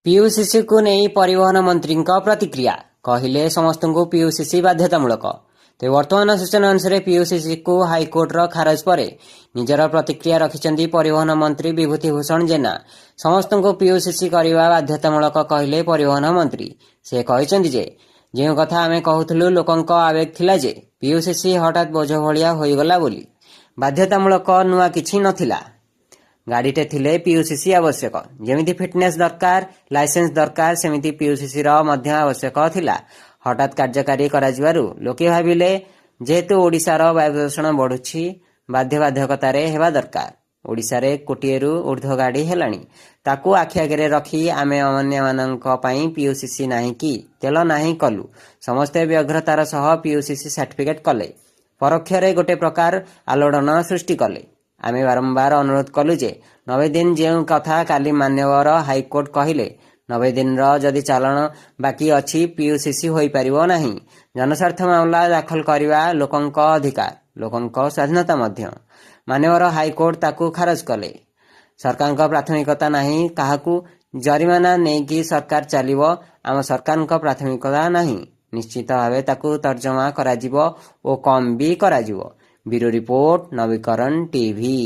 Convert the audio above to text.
पीयूसीसी को नहीं परिवहन मंत्री प्रतिक्रिया कहले समस्त को पीयूसीसी बाध्यतामूलक। तेज वर्तमान सूचना अनुसार पीयूसीसी को हाइकोर्टर खारज पर निजर प्रतिक्रिया रखिंट परिवहन मंत्री विभूति भूषण जेना। समस्त को पीयूसीसी करने बाध्यतामूलक कहले परिवहन मंत्री। से कहते जो कथा आम कहूलु लोक आवेग थिला जे पीयूसीसी हठात बोझ भलिया होईगला बोली। बाध्यतामूलक नुआ किछि नथिला। गाड़ीटे थिले पीयूसीसी आवश्यक। जेमिति फिटनेस दरकार, लाइसेंस दरकार, सेमिति पीयूसीसी मध्य आवश्यक थिला। हठात कार्यकारी कराजिबारु लोके भाविले जेहेतु ओडिशार वायु प्रदूषण बढ़ुछि बाध्यबाधकतार हेबा दरकार। ओडिशारे कोटिएरु ऊर्ध्व गाड़ी हेलाणी। ताकू आखि आगे रखी आमे अन्य मानक पई पीयूसीसी नाही कि तेल नाही कलु। समस्ते व्यग्रतार सह पीयूसीसी सर्टिफिकेट कले। परोक्षरे गोटे प्रकार आलोड़न सृष्टि कले। आमे बारंबार अनुरोध कलु जे 90 दिन जो कथा काली मान्यवर हाइकोर्ट कहले 90 दिन जदि चालाण बाकी अच्छी पीयूसीसी होई परिबो नाही। जनस्वार्थ मामला दाखल करवा लोकंक अधिकार, लोकंक स्वाधीनता मध्य। मान्यवर हाइकोर्ट ताकू खारज कले। सरकार प्राथमिकता नाही काहाकू जरिमाना नेकी सरकार चलिबो। आम सरकार प्राथमिकता नाही। निश्चित भावे ताकू तर्जमा कराजिबो ओ कम भी कराजिबो। ब्यूरो रिपोर्ट नवीकरण टीवी।